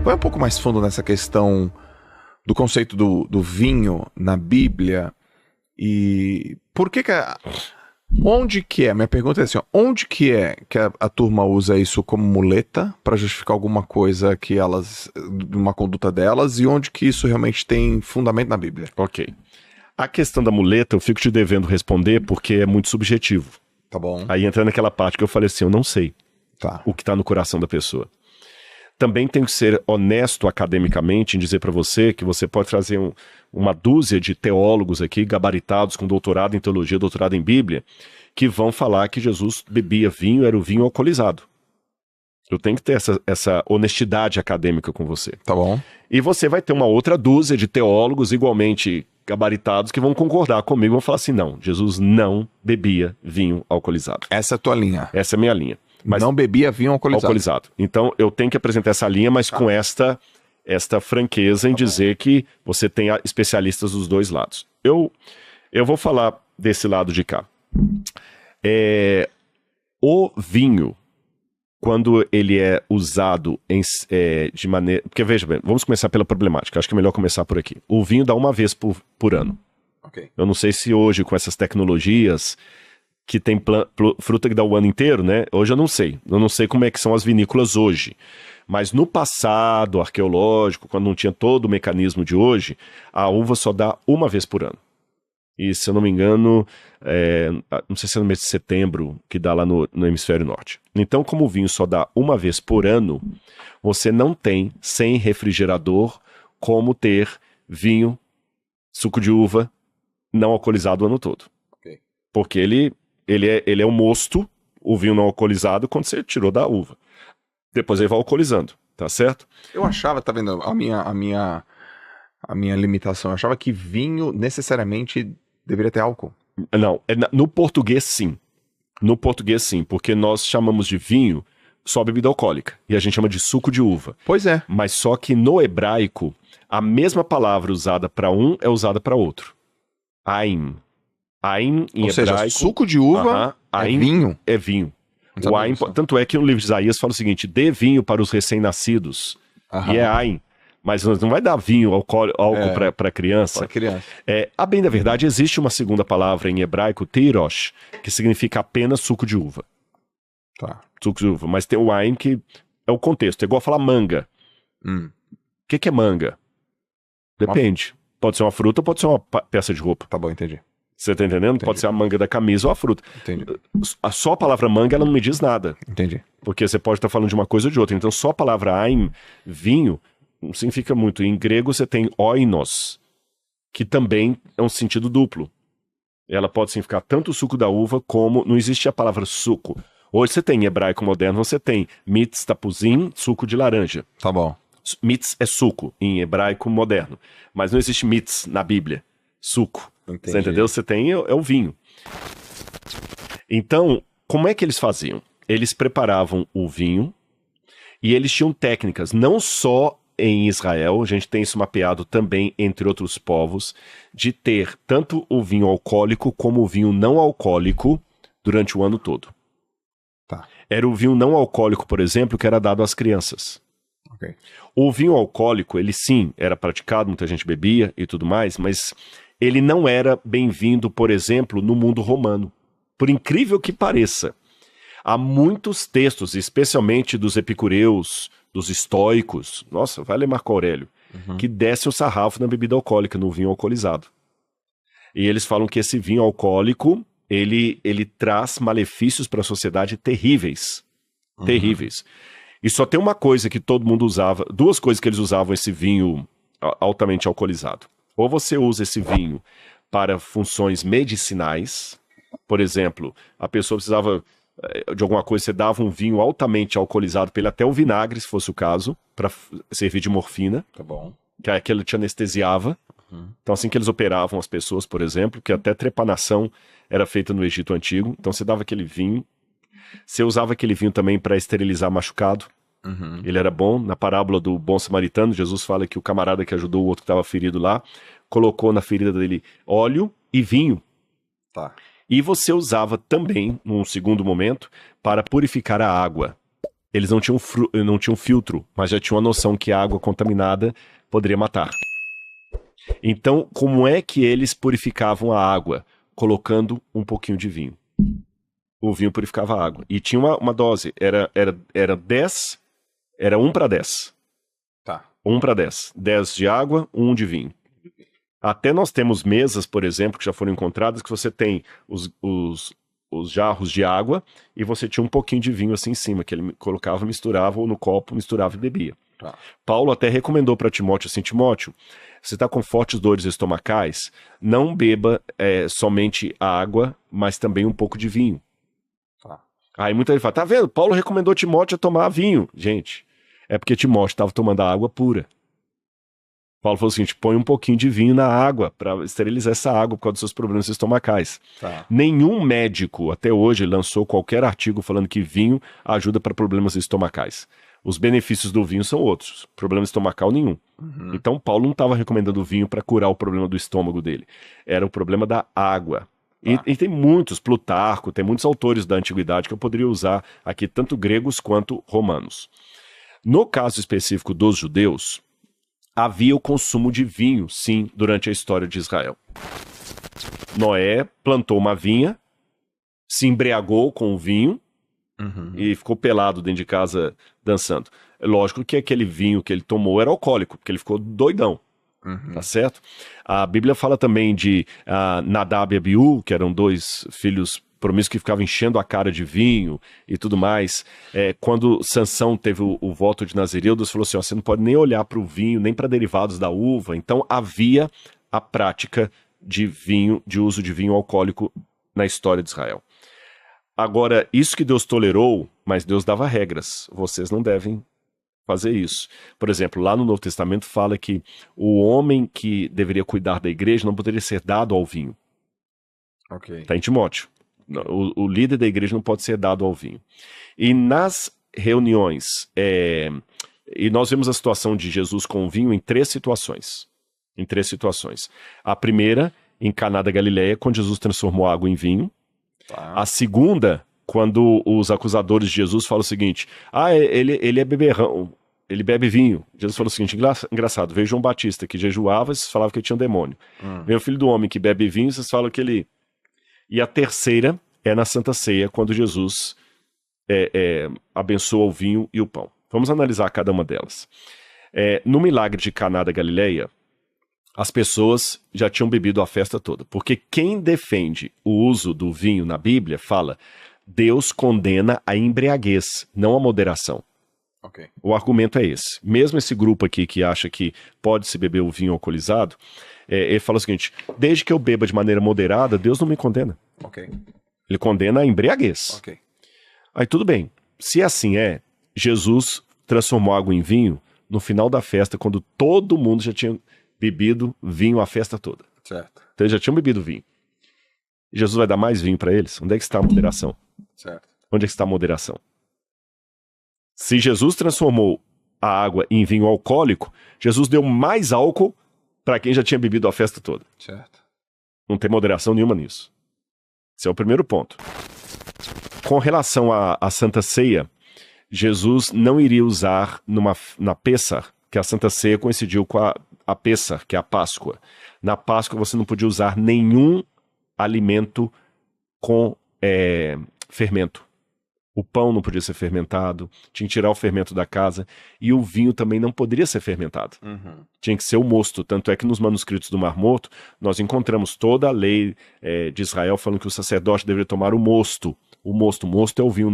vai um pouco mais fundo nessa questão do conceito do vinho na Bíblia e por que onde que é? Minha pergunta é assim, ó, onde que é que a turma usa isso como muleta para justificar alguma coisa que elas, uma conduta delas, e onde que isso realmente tem fundamento na Bíblia? Ok. A questão da muleta eu fico te devendo responder porque é muito subjetivo. Tá bom. Aí entra naquela parte que eu falei assim, eu não sei o que está no coração da pessoa. Também tenho que ser honesto academicamente em dizer para você que você pode trazer uma dúzia de teólogos aqui, gabaritados com doutorado em teologia, doutorado em Bíblia, que vão falar que Jesus bebia vinho, era o vinho alcoolizado. Eu tenho que ter essa honestidade acadêmica com você. Tá bom. E você vai ter uma outra dúzia de teólogos igualmente gabaritados que vão concordar comigo e vão falar assim, não, Jesus não bebia vinho alcoolizado. Essa é a tua linha. Essa é a minha linha. Mas não bebia vinho alcoolizado. Então eu tenho que apresentar essa linha, mas com esta franqueza em dizer que você tem especialistas dos dois lados. Eu vou falar desse lado de cá. O vinho, quando ele é usado de maneira... Porque veja bem, vamos começar pela problemática. Acho que é melhor começar por aqui. O vinho dá uma vez por ano. Okay. Eu não sei se hoje, com essas tecnologias... que tem fruta que dá o ano inteiro, né? Hoje eu não sei. Eu não sei como é que são as vinícolas hoje. Mas no passado arqueológico, quando não tinha todo o mecanismo de hoje, a uva só dá uma vez por ano. E se eu não me engano, não sei se é no mês de setembro, que dá lá no hemisfério norte. Então, como o vinho só dá uma vez por ano, você não tem, sem refrigerador, como ter vinho, suco de uva, não alcoolizado o ano todo. Okay. Porque ele é o mosto, o vinho não alcoolizado, quando você tirou da uva. Depois ele vai alcoolizando, tá certo? Eu achava, tá vendo, a minha limitação, eu achava que vinho necessariamente deveria ter álcool. Não, no português sim. No português sim, porque nós chamamos de vinho só bebida alcoólica, e a gente chama de suco de uva. Pois é. Mas só que no hebraico, a mesma palavra usada para um é usada para outro. Ain. Ain em Ou hebraico... seja, suco de uva é vinho. É vinho. O ain, tanto é que no livro de Isaías fala o seguinte, dê vinho para os recém-nascidos. E é ain. Mas não vai dar vinho, álcool para criança. Para criança. A bem da verdade, existe uma segunda palavra em hebraico, tirosh, que significa apenas suco de uva. Tá. Suco de uva. Mas tem o ain que é o contexto. É igual falar manga. O que é manga? Depende. Pode ser uma fruta ou pode ser uma peça de roupa. Tá bom, entendi. Você tá entendendo? Entendi. Pode ser a manga da camisa ou a fruta. Entendi. Só a palavra manga, ela não me diz nada. Entendi. Porque você pode estar falando de uma coisa ou de outra. Então, só a palavra ain, vinho, não significa muito. Em grego, você tem oinos, que também é um sentido duplo. Ela pode significar tanto o suco da uva, como... Não existe a palavra suco. Hoje você tem, em hebraico moderno, você tem mitz tapuzim, suco de laranja. Tá bom. Mitz é suco, em hebraico moderno. Mas não existe mitz na Bíblia. Suco. Entendi. Você entendeu? Você tem o vinho. Então, como é que eles faziam? Eles preparavam o vinho e eles tinham técnicas, não só em Israel, a gente tem isso mapeado também entre outros povos, de ter tanto o vinho alcoólico como o vinho não alcoólico durante o ano todo. Tá. Era o vinho não alcoólico, por exemplo, que era dado às crianças. Okay. O vinho alcoólico, ele sim, era praticado, muita gente bebia e tudo mais, mas ele não era bem-vindo, por exemplo, no mundo romano. Por incrível que pareça, há muitos textos, especialmente dos epicureus, dos estoicos, nossa, vai ler Marco Aurélio, que descem o sarrafo na bebida alcoólica, no vinho alcoolizado. E eles falam que esse vinho alcoólico, ele traz malefícios para a sociedade terríveis. Terríveis. E só tem uma coisa que todo mundo usava, duas coisas que eles usavam esse vinho altamente alcoolizado. Ou você usa esse vinho para funções medicinais, por exemplo, a pessoa precisava de alguma coisa, você dava um vinho altamente alcoolizado para ele, até o vinagre, se fosse o caso, para servir de morfina. Tá bom. Que aquilo te anestesiava. Então assim que eles operavam as pessoas, por exemplo, que até trepanação era feita no Egito Antigo, então você dava aquele vinho. Você usava aquele vinho também para esterilizar machucado. Ele era bom. Na parábola do bom samaritano, Jesus fala que o camarada que ajudou o outro que estava ferido lá, colocou na ferida dele óleo e vinho. Tá. E você usava também, num segundo momento, para purificar a água. Eles não tinham filtro, mas já tinham a noção que a água contaminada poderia matar. Então, como é que eles purificavam a água? Colocando um pouquinho de vinho. O vinho purificava a água. E tinha uma dose, era 10, era 1 para 10. Tá. 1 para 10. 10 de água, 1 de vinho. Até nós temos mesas, por exemplo, que já foram encontradas, que você tem os jarros de água e você tinha um pouquinho de vinho assim em cima, que ele colocava, misturava, ou no copo, misturava e bebia. Tá. Paulo até recomendou para Timóteo assim, Timóteo, você está com fortes dores estomacais, não beba somente água, mas também um pouco de vinho. Tá. Aí muita gente fala, tá vendo? Paulo recomendou Timóteo a tomar vinho. Gente, é porque Timóteo estava tomando a água pura. Paulo falou o seguinte, põe um pouquinho de vinho na água para esterilizar essa água por causa dos seus problemas estomacais. Tá. Nenhum médico até hoje lançou qualquer artigo falando que vinho ajuda para problemas estomacais. Os benefícios do vinho são outros, problema estomacal nenhum. Uhum. Então Paulo não estava recomendando o vinho para curar o problema do estômago dele. Era o problema da água. E tem muitos, Plutarco, tem muitos autores da antiguidade que eu poderia usar aqui, tanto gregos quanto romanos. No caso específico dos judeus, havia o consumo de vinho, sim, durante a história de Israel. Noé plantou uma vinha, se embriagou com o vinho e ficou pelado dentro de casa dançando. É lógico que aquele vinho que ele tomou era alcoólico, porque ele ficou doidão. Tá certo? A Bíblia fala também de Nadab e Abiú, que eram 2 filhos promíscuos que ficavam enchendo a cara de vinho e tudo mais. Quando Sansão teve o voto de Nazireu, Deus falou assim, ó, você não pode nem olhar para o vinho, nem para derivados da uva. Então havia a prática de vinho, de uso de vinho alcoólico na história de Israel. Agora, isso que Deus tolerou, mas Deus dava regras. Vocês não devem fazer isso. Por exemplo, lá no Novo Testamento fala que o homem que deveria cuidar da igreja não poderia ser dado ao vinho. Ok. Está em Timóteo. O líder da igreja não pode ser dado ao vinho. E nas reuniões, e nós vemos a situação de Jesus com o vinho em 3 situações. Em 3 situações. A primeira, em Caná da Galileia, quando Jesus transformou água em vinho. Tá. A segunda, quando os acusadores de Jesus falam o seguinte, ele é beberrão, ele bebe vinho. Jesus falou o seguinte, engraçado, veio João Batista que jejuava, vocês falavam que ele tinha um demônio. Vem o filho do homem que bebe vinho, vocês falam que ele... E a terceira é na Santa Ceia, quando Jesus abençoa o vinho e o pão. Vamos analisar cada uma delas. No milagre de Caná da Galileia, as pessoas já tinham bebido a festa toda. Porque quem defende o uso do vinho na Bíblia fala, Deus condena a embriaguez, não a moderação. Okay. O argumento é esse. Mesmo esse grupo aqui que acha que pode-se beber o vinho alcoolizado, ele fala o seguinte, desde que eu beba de maneira moderada, Deus não me condena. Okay. Ele condena a embriaguez. Okay. Aí tudo bem. Se assim Jesus transformou água em vinho no final da festa, quando todo mundo já tinha bebido vinho a festa toda. Certo. Então eles já tinham bebido vinho. Jesus vai dar mais vinho para eles? Onde é que está a moderação? Certo. Onde é que está a moderação? Se Jesus transformou a água em vinho alcoólico, Jesus deu mais álcool para quem já tinha bebido a festa toda. Certo. Não tem moderação nenhuma nisso. Esse é o primeiro ponto. Com relação à Santa Ceia, Jesus não iria usar na Pêssar, que a Santa Ceia coincidiu com a Pêssar, que é a Páscoa. Na Páscoa você não podia usar nenhum alimento com fermento. O pão não podia ser fermentado, tinha que tirar o fermento da casa, e o vinho também não poderia ser fermentado. Tinha que ser o mosto, tanto é que nos manuscritos do Mar Morto, nós encontramos toda a lei de Israel falando que o sacerdote deveria tomar o mosto. O mosto é o vinho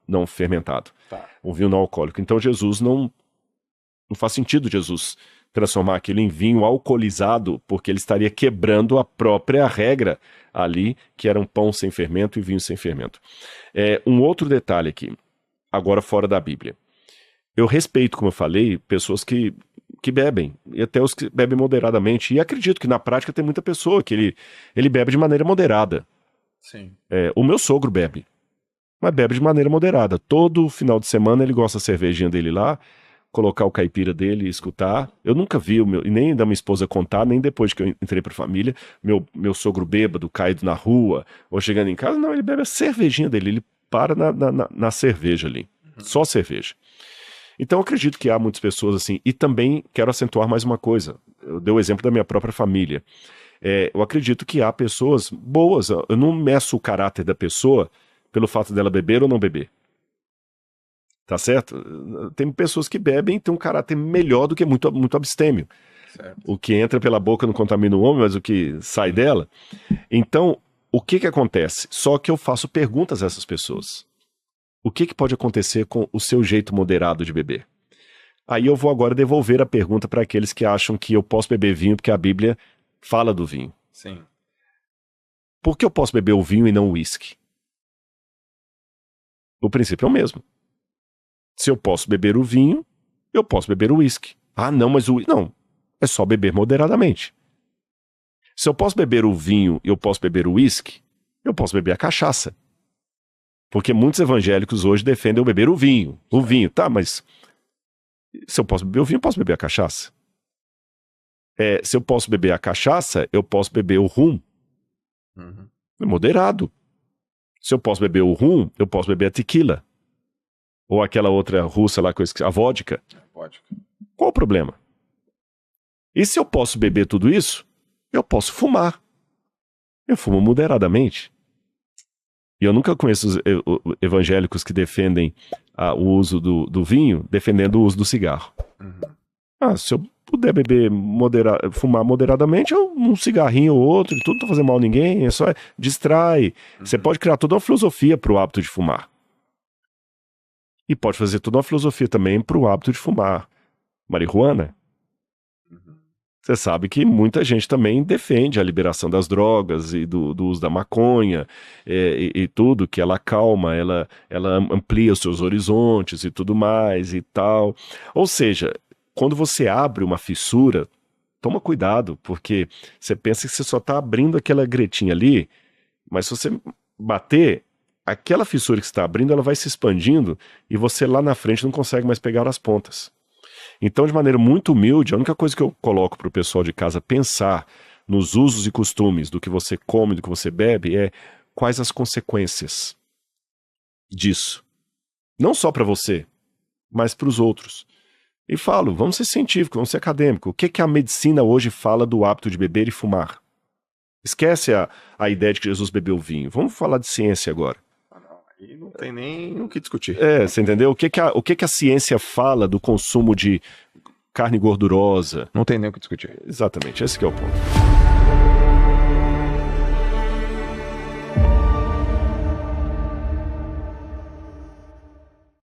não fermentado, tá. O vinho não alcoólico. Então Jesus não faz sentido Jesus transformar aquilo em vinho alcoolizado, porque ele estaria quebrando a própria regra ali, que era um pão sem fermento e vinho sem fermento. Um outro detalhe aqui, agora fora da Bíblia. Eu respeito, como eu falei, pessoas que bebem, e até os que bebem moderadamente, e acredito que na prática tem muita pessoa que ele bebe de maneira moderada. Sim. O meu sogro bebe, mas bebe de maneira moderada. Todo final de semana ele gosta da cervejinha dele lá, colocar o caipira dele e escutar. Eu nunca vi, e nem da minha esposa contar, nem depois que eu entrei pra família, meu sogro bêbado, caído na rua, ou chegando em casa, não, ele bebe a cervejinha dele, ele para na cerveja ali. Só cerveja. Então eu acredito que há muitas pessoas assim, e também quero acentuar mais uma coisa. Eu dei o exemplo da minha própria família. Eu acredito que há pessoas boas, eu não meço o caráter da pessoa pelo fato dela beber ou não beber. Tá certo? Tem pessoas que bebem e têm um caráter melhor do que muito, muito abstêmio. Certo. O que entra pela boca não contamina o homem, mas o que sai dela. Então, o que acontece? Só que eu faço perguntas a essas pessoas. O que pode acontecer com o seu jeito moderado de beber? Aí eu vou agora devolver a pergunta para aqueles que acham que eu posso beber vinho porque a Bíblia fala do vinho. Sim. Por que eu posso beber o vinho e não o uísque? O princípio é o mesmo. Se eu posso beber o vinho, eu posso beber o uísque. Ah, não, mas não. É só beber moderadamente. Se eu posso beber o vinho e eu posso beber o uísque, eu posso beber a cachaça. Porque muitos evangélicos hoje defendem eu beber o vinho. O vinho, tá, mas se eu posso beber o vinho, eu posso beber a cachaça. Se eu posso beber a cachaça, eu posso beber o rum. Uhum. É moderado. Se eu posso beber o rum, eu posso beber a tequila. Ou aquela outra russa lá, a vodka. Pode. Qual o problema? E se eu posso beber tudo isso, eu posso fumar. Eu fumo moderadamente. E eu nunca conheço os evangélicos que defendem o uso do vinho, defendendo o uso do cigarro. Uhum. Se eu puder beber, fumar moderadamente, um cigarrinho ou outro, tudo não tá fazendo mal a ninguém, é só distrai. Uhum. Você pode criar toda uma filosofia para o hábito de fumar. E pode fazer toda uma filosofia também para o hábito de fumar marihuana. Você sabe que muita gente também defende a liberação das drogas e do uso da maconha e tudo, que ela acalma, ela amplia os seus horizontes e tudo mais e tal. Ou seja, quando você abre uma fissura, toma cuidado, porque você pensa que você só está abrindo aquela gretinha ali, mas se você bater, aquela fissura que você está abrindo, ela vai se expandindo e você lá na frente não consegue mais pegar as pontas. Então, de maneira muito humilde, a única coisa que eu coloco para o pessoal de casa pensar nos usos e costumes do que você come, do que você bebe, é quais as consequências disso. Não só para você, mas para os outros. E falo, vamos ser científicos, vamos ser acadêmicos. O que a medicina hoje fala do hábito de beber e fumar? Esquece a ideia de que Jesus bebeu vinho. Vamos falar de ciência agora. E não tem nem o que discutir. Você entendeu? O que a ciência fala do consumo de carne gordurosa? Não tem nem o que discutir. Exatamente, esse que é o ponto.